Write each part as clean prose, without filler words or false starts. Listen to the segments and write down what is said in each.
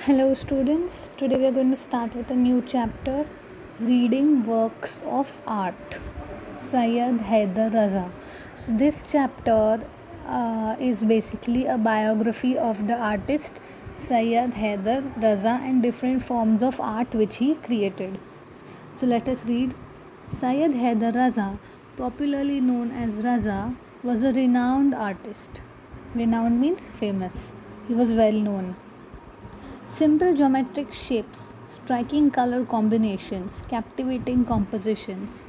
Hello, students. Today we are going to start with a new chapter, reading works of art. Syed Haider Raza. So, this chapter is basically a biography of the artist Syed Haider Raza and different forms of art which he created. So, let us read. Syed Haider Raza, popularly known as Raza, was a renowned artist. Renowned means famous. He was well known. Simple geometric shapes, striking color combinations, captivating compositions.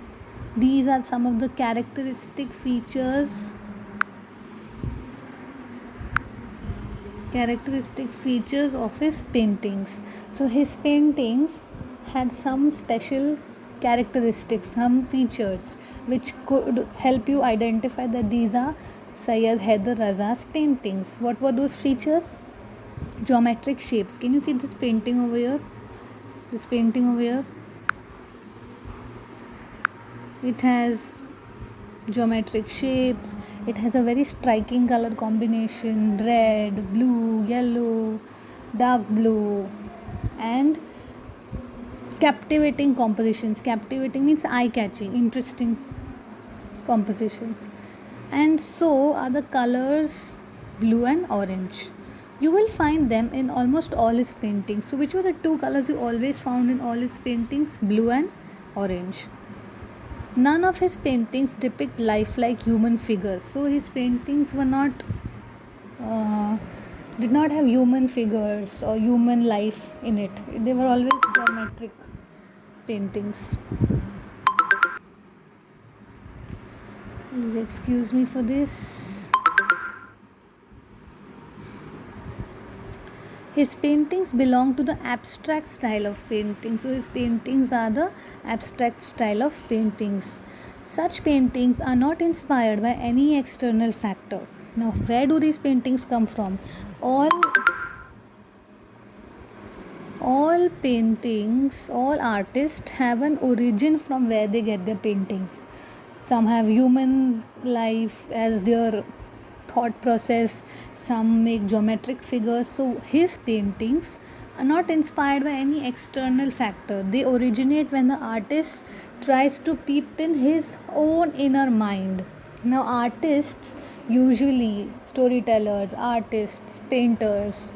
These are some of the characteristic features of his paintings. So his paintings had some special characteristics, some features which could help you identify that these are Syed Haider Raza's paintings. What were those features? Geometric shapes. Can you see this painting over here? It has geometric shapes. It has a very striking color combination: red, blue, yellow, dark blue, and captivating compositions. Captivating means eye-catching, interesting compositions. And so are the colors blue and orange. You will find them in almost all his paintings. So which were the two colors you always found in all his paintings? Blue and orange. None of his paintings depict lifelike human figures. So his paintings were not uh, did not have human figures or human life in it. They were always geometric paintings. Please excuse me for this. His paintings belong to the abstract style of painting. So his paintings are the abstract style of paintings. Such paintings are not inspired by any external factor. Now, where do these paintings come from? All paintings, all artists have an origin from where they get their paintings. Some have human life as their thought process, some make geometric figures. So his paintings are not inspired by any external factor. They originate when the artist tries to peep in his own inner mind. Now artists, usually storytellers, artists, painters,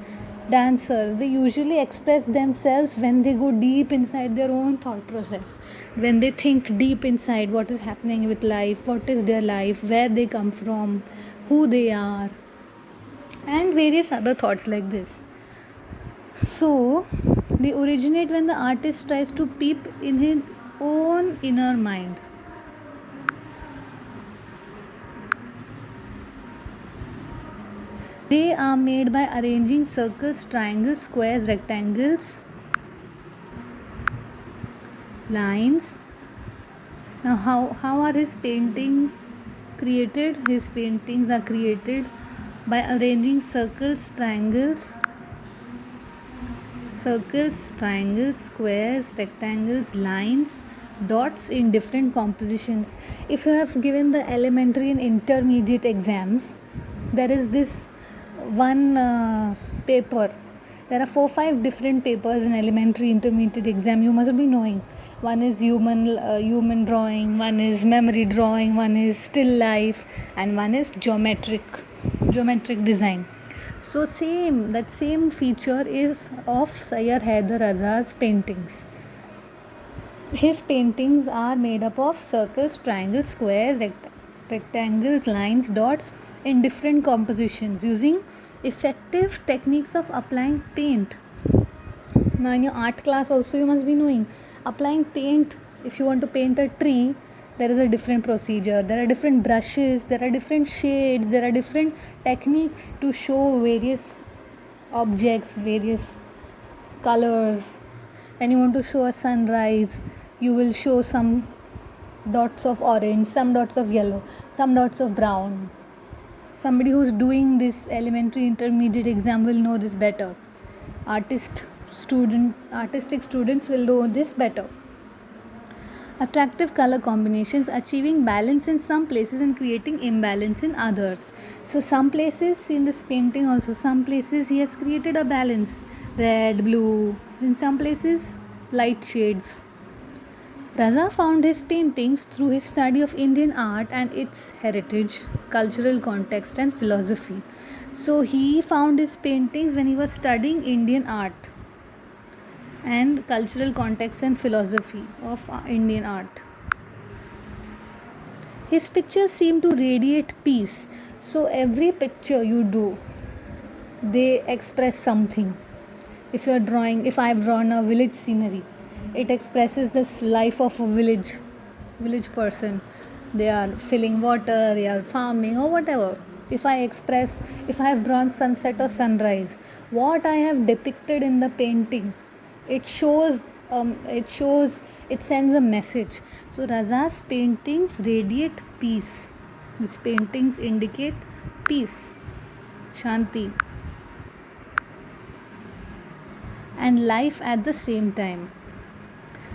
dancers, they usually express themselves when they go deep inside their own thought process, when they think deep inside what is happening with life, what is their life, where they come from, who they are, and various other thoughts like this. So they originate when the artist tries to peep in his own inner mind. They are made by arranging circles, triangles, squares, rectangles, lines. Now how are his paintings created? His paintings are created by arranging circles, triangles, squares, rectangles, lines, dots in different compositions. If you have given the elementary and intermediate exams, there is this one paper. There are 4-5 different papers in elementary intermediate exam. You must be knowing. One is human drawing, one is memory drawing, one is still life, and one is geometric design. So that same feature is of Syed Haider Raza's paintings. His paintings are made up of circles, triangles, squares, rectangles, lines, dots in different compositions using effective techniques of applying paint. Now in your art class also you must be knowing, applying paint. If you want to paint a tree, there is a different procedure, there are different brushes, there are different shades, there are different techniques to show various objects, various colors. When you want to show a sunrise, you will show some dots of orange, some dots of yellow, some dots of brown. Somebody who's doing this elementary intermediate exam will know this better. Artistic students will know this better. Attractive color combinations, achieving balance in some places and creating imbalance in others. So some places in this painting also, some places he has created a balance red, blue, in some places light shades. Raza found his paintings through his study of Indian art and its heritage, cultural context, and philosophy. So he found his paintings when he was studying Indian art and cultural context and philosophy of Indian art. His pictures seem to radiate peace. So every picture you do, they express something. If I've drawn a village scenery, it expresses this life of a village person. They are filling water, they are farming or whatever. If I have drawn sunset or sunrise, what I have depicted in the painting, it shows it sends a message. So Raza's paintings radiate peace. His paintings indicate peace, shanti, and life at the same time.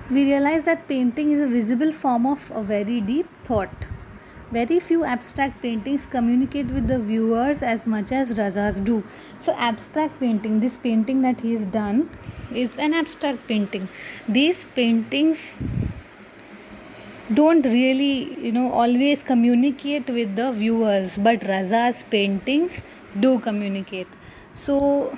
We realize that painting is a visible form of a very deep thought. Very few abstract paintings communicate with the viewers as much as Raza's do. So abstract painting, this painting that he has done is an abstract painting. These paintings don't really, always communicate with the viewers, but Raza's paintings do communicate. So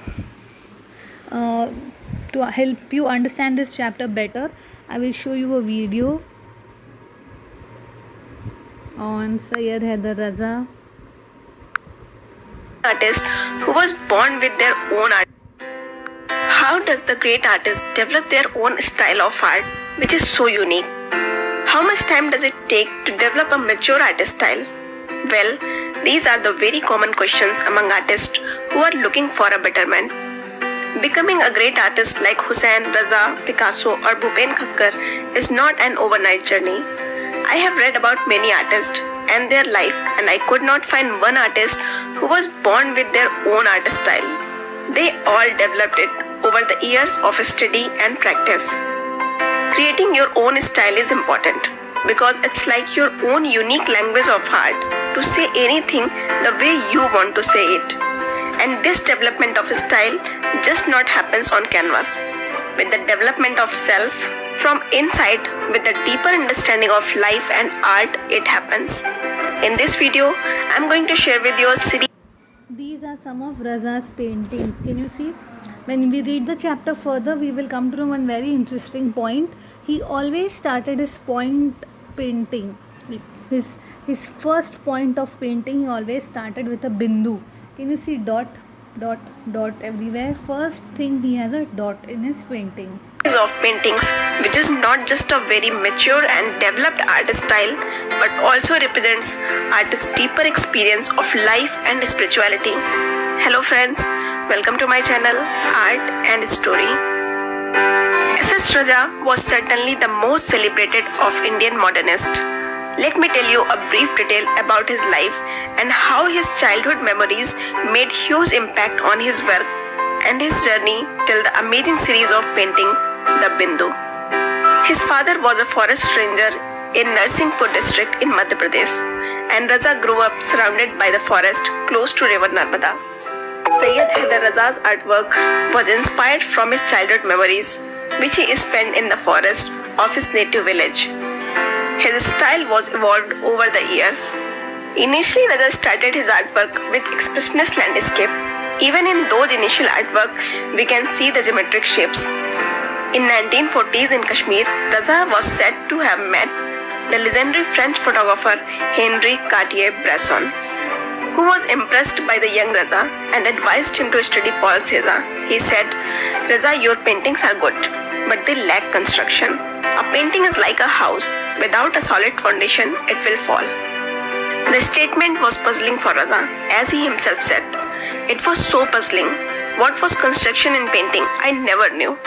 to help you understand this chapter better, I will show you a video on Syed Haider Raza. Artist who was born with their own art. How does the great artist develop their own style of art which is so unique? How much time does it take to develop a mature artist style? Well, these are the very common questions among artists who are looking for a betterment. Becoming a great artist like Hussain, Raza, Picasso or Bhupen Thakkar is not an overnight journey. I have read about many artists and their life, and I could not find one artist who was born with their own art style. They all developed it over the years of study and practice. Creating your own style is important because it's like your own unique language of art to say anything the way you want to say it. And this development of style just not happens on canvas. With the development of self from inside, with a deeper understanding of life and art, it happens. In this video, I'm going to share with you a series. These are some of Raza's paintings. Can you see? When we read the chapter further, we will come to one very interesting point. He always started his point painting. His first point of painting, he always started with a bindu. Can you see dot, dot, dot everywhere? First thing, he has a dot in his painting. Of paintings, which is not just a very mature and developed art style, but also represents artist's deeper experience of life and spirituality. Hello friends, welcome to my channel Art and Story. S.S. Raja was certainly the most celebrated of Indian modernists. Let me tell you a brief detail about his life and how his childhood memories made huge impact on his work and his journey till the amazing series of paintings, the Bindu. His father was a forest ranger in Narsinghpur district in Madhya Pradesh, and Raza grew up surrounded by the forest close to river Narmada. Syed Haider Raza's artwork was inspired from his childhood memories, which he spent in the forest of his native village. His style was evolved over the years. Initially, Raza started his artwork with expressionist landscape. Even in those initial artwork, we can see the geometric shapes. In 1940s in Kashmir, Raza was said to have met the legendary French photographer Henri Cartier-Bresson, who was impressed by the young Raza and advised him to study Paul Cézanne. He said, "Raza, your paintings are good, but they lack construction. A painting is like a house. Without a solid foundation, it will fall." The statement was puzzling for Raza, as he himself said. It was so puzzling. What was construction in painting? I never knew.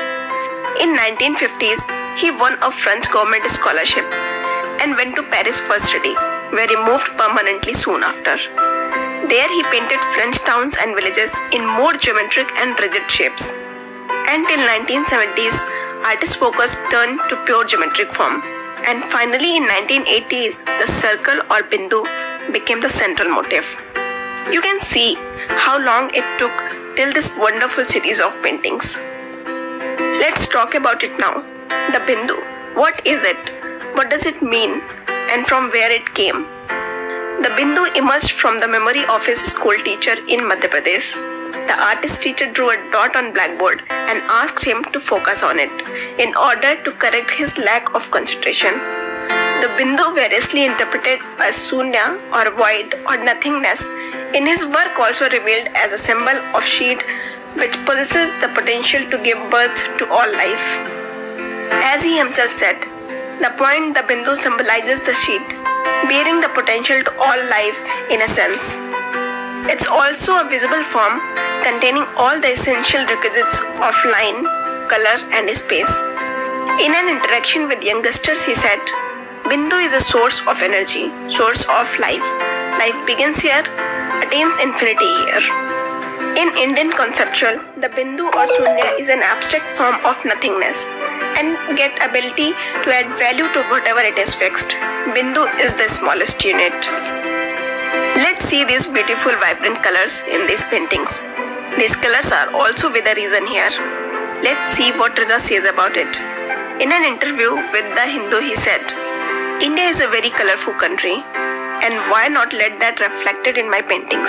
In 1950s, he won a French government scholarship and went to Paris for study, where he moved permanently soon after. There he painted French towns and villages in more geometric and rigid shapes. Until 1970s, artist focus turned to pure geometric form. And finally in 1980s, the circle or bindu became the central motif. You can see how long it took till this wonderful series of paintings. Let's talk about it now. The Bindu. What is it? What does it mean? And from where it came? The Bindu emerged from the memory of his school teacher in Madhya Pradesh. The artist teacher drew a dot on blackboard and asked him to focus on it in order to correct his lack of concentration. The Bindu variously interpreted as Sunya or void or nothingness in his work also revealed as a symbol of seed which possesses the potential to give birth to all life. As he himself said, the point the Bindu symbolizes the seed, bearing the potential to all life in a sense. It's also a visible form containing all the essential requisites of line, color and space. In an interaction with youngsters he said, Bindu is a source of energy, source of life. Life begins here, attains infinity here. In Indian conceptual, the Bindu or Sunya is an abstract form of nothingness and get ability to add value to whatever it is fixed. Bindu is the smallest unit. Let's see these beautiful vibrant colors in these paintings. These colors are also with a reason here. Let's see what Raja says about it. In an interview with The Hindu, he said, India is a very colorful country, and why not let that reflected in my paintings?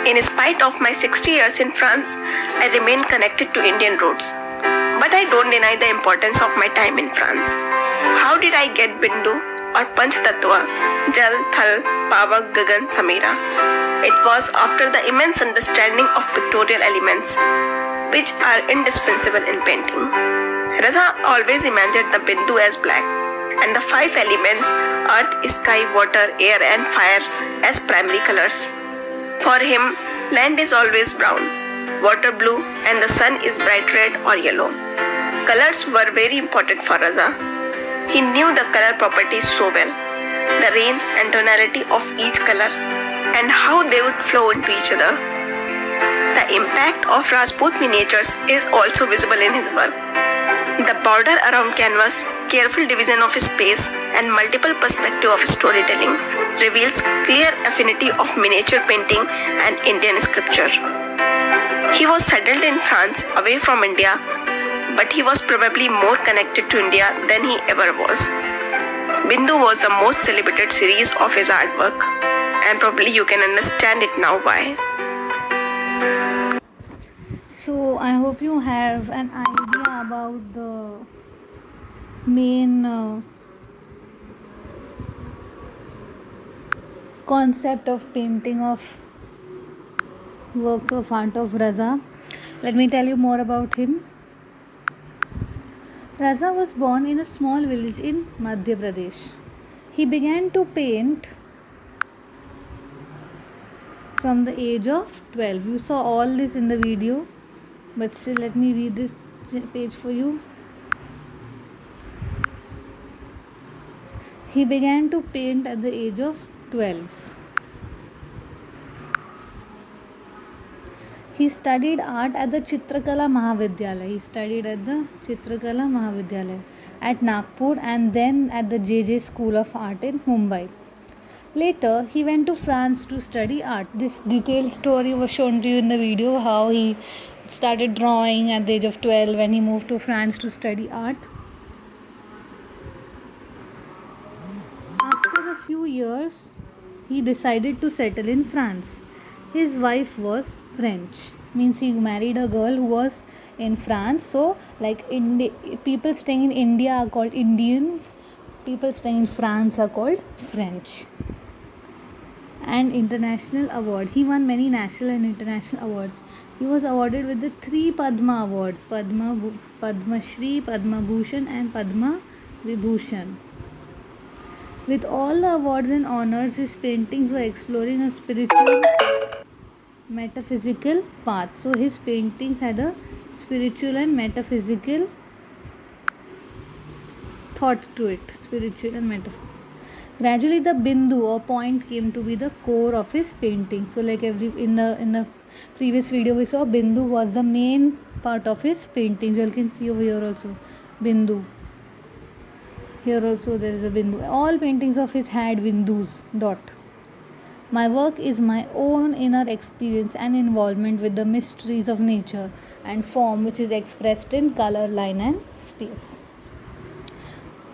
In spite of my 60 years in France, I remain connected to Indian roots. But I don't deny the importance of my time in France. How did I get Bindu or Panch Tattva, Jal, Thal, Pavak, Gagan, Samira? It was after the immense understanding of pictorial elements, which are indispensable in painting. Raza always imagined the Bindu as black, and the 5 elements earth, sky, water, air and fire as primary colors. For him, land is always brown, water blue and the sun is bright red or yellow. Colors were very important for Raza. He knew the color properties so well, the range and tonality of each color and how they would flow into each other. The impact of Rajput miniatures is also visible in his work. The border around canvas, careful division of space and multiple perspective of storytelling reveals clear affinity of miniature painting and Indian sculpture. He was settled in France away from India, but he was probably more connected to India than he ever was. Bindu was the most celebrated series of his artwork, and probably you can understand it now why. So I hope you have an idea about the main concept of painting of works of art of Raza. Let me tell you more about him. Raza was born in a small village in Madhya Pradesh. He began to paint from the age of 12. You saw all this in the video, but still let me read this page for you. He began to paint at the age of 12. He studied art at the Chitrakala Mahavidyalaya. At Nagpur and then at the JJ School of Art in Mumbai. Later, he went to France to study art. This detailed story was shown to you in the video, how he started drawing at the age of 12 when he moved to France to study art. After a few years, he decided to settle in France. His wife was French, means he married a girl who was in France. So like people staying in India are called Indians, people staying in France are called French. And international award, he won many national and international awards. He was awarded with the 3 Padma awards, Padma Shri, Padma Bhushan and Padma Vibhushan. With all the awards and honors, his paintings were exploring a spiritual metaphysical path. So his paintings had a spiritual and metaphysical thought to it. Gradually the bindu or point came to be the core of his painting. So like in the previous video we saw, bindu was the main part of his paintings. You can see over here also bindu. Here also there is a bindu. All paintings of his had bindus, dot. My work is my own inner experience and involvement with the mysteries of nature and form, which is expressed in color, line, and space.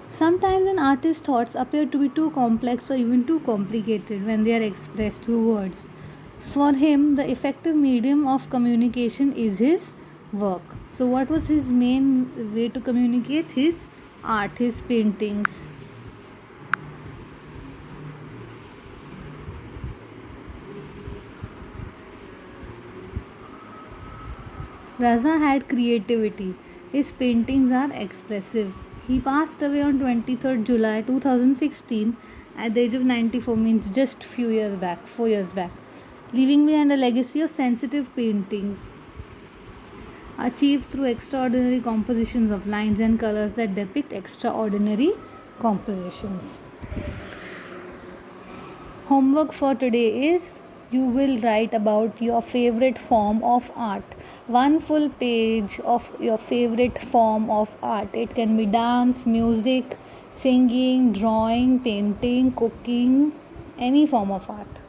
Sometimes an artist's thoughts appear to be too complex or even too complicated when they are expressed through words. For him, the effective medium of communication is his work. So, what was his main way to communicate? His art, his paintings. Raza had creativity. His paintings are expressive. He passed away on 23rd July 2016 at the age of 94, means just 4 years back, leaving behind a legacy of sensitive paintings achieved through extraordinary compositions of lines and colors that depict extraordinary compositions. Homework for today is you will write about your favorite form of art. One full page of your favorite form of art. It can be dance, music, singing, drawing, painting, cooking, any form of art.